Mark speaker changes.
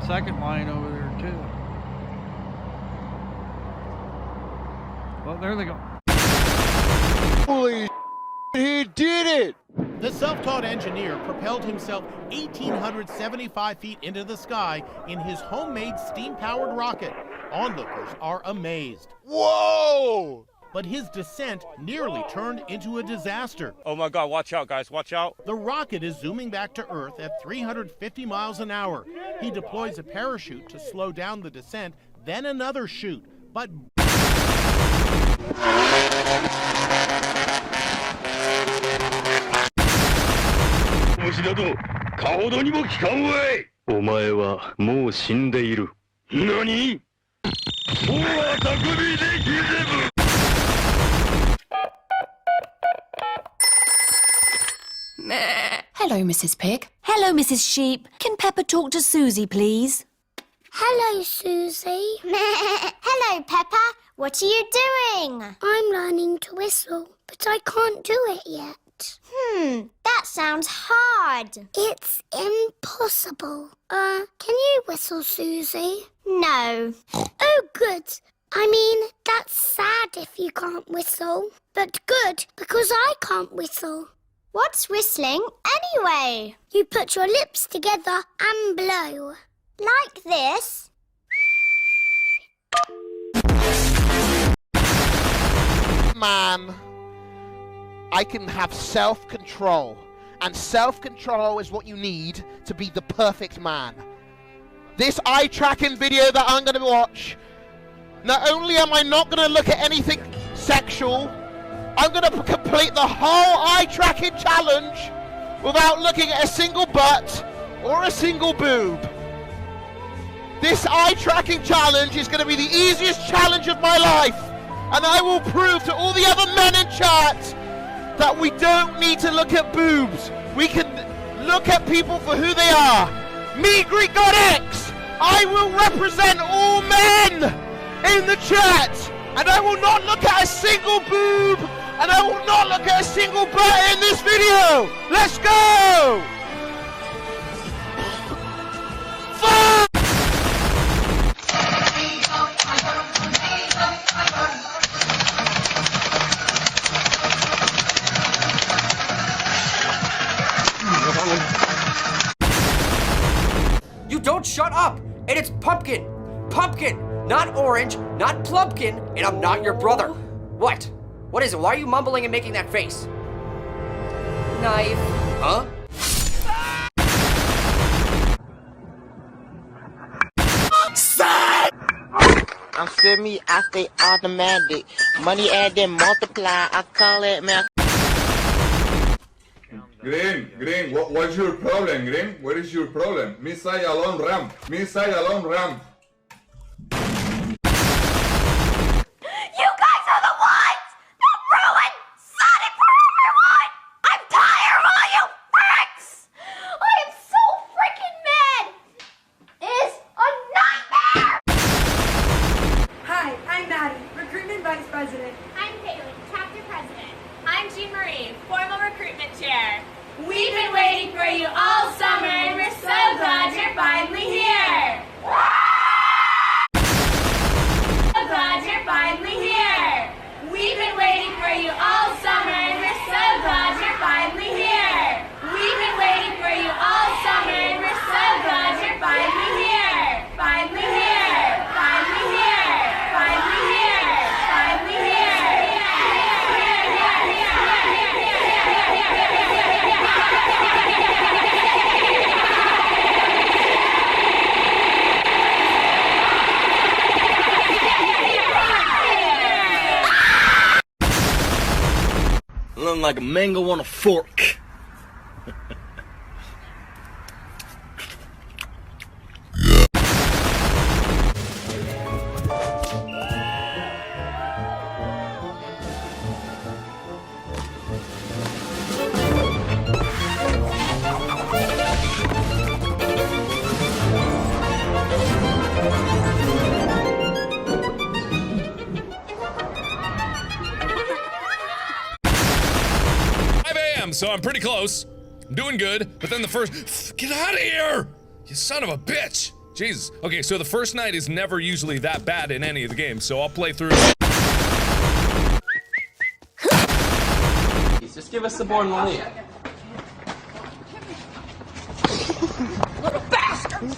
Speaker 1: second line over there too. Well, there they go.
Speaker 2: Holy shit, he did it!
Speaker 3: The self-taught engineer propelled himself 1,875 feet into the sky in his homemade steam-powered rocket. Onlookers are amazed.
Speaker 2: Whoa!
Speaker 3: But his descent nearly turned into a disaster.
Speaker 4: Oh my God, watch out, guys, watch out.
Speaker 3: The rocket is zooming back to Earth at 350 miles an hour. He deploys a parachute to slow down the descent, then another chute. But
Speaker 5: Hello, Mrs. Pig. Hello, Mrs. Sheep. Can Peppa talk to Susie, please?
Speaker 6: Hello, Susie. Hello, Peppa. What are you doing? I'm learning to whistle, but I can't do it yet. That sounds hard. It's impossible. Can you whistle, Susie? No. Oh, good. I mean, that's sad if you can't whistle, but good because I can't whistle. What's whistling anyway? You put your lips together and blow. Like this?
Speaker 2: Man, I can have self-control. And self-control is what you need to be the perfect man. This eye-tracking video that I'm going to watch, not only am I not going to look at anything sexual, I'm going to complete the whole eye-tracking challenge without looking at a single butt or a single boob. This eye-tracking challenge is going to be the easiest challenge of my life. And I will prove to all the other men in chat that we don't need to look at boobs. We can look at people for who they are. Me, Greek God X, I will represent all men in the chat. And I will not look at a single boob. And I will not look at a single butt in this video. Let's go! Fuck!
Speaker 7: You don't shut up! And it's pumpkin! Pumpkin! Not orange, not plumpkin, and I'm not your brother. What? What is it? Why are you mumbling and making that face? Knife. Huh?
Speaker 8: I'm semi, I stay automatic. Money add then multiply, I call it man.
Speaker 9: Green, what's your problem, Green? What is your problem? Missile alone ramp. Missile alone ramp.
Speaker 6: You guys are the ones that ruined Sonic for everyone! I'm tired of all you pricks! I am so freaking mad! It's a nightmare!
Speaker 10: Hi, I'm Maddie, Recruitment Vice President.
Speaker 11: I'm Caitlin, Chapter President. I'm Jean Marie, Formal Recruitment Chair. We've been waiting for you all summer and we're so glad you're finally here! So glad you're finally here! We've been waiting for you all summer and we're so glad you're finally here! We've been waiting for you all summer and we're so glad you're finally here! Finally here! Finally here! Finally here! Finally here!
Speaker 12: Looking like a mango on a fork.
Speaker 13: So I'm pretty close. I'm doing good, but then the first, get out of here! You son of a bitch! Jesus. Okay, so the first night is never usually that bad in any of the games, so I'll play through.
Speaker 14: Just give us the board and we'll leave.
Speaker 11: Little bastard!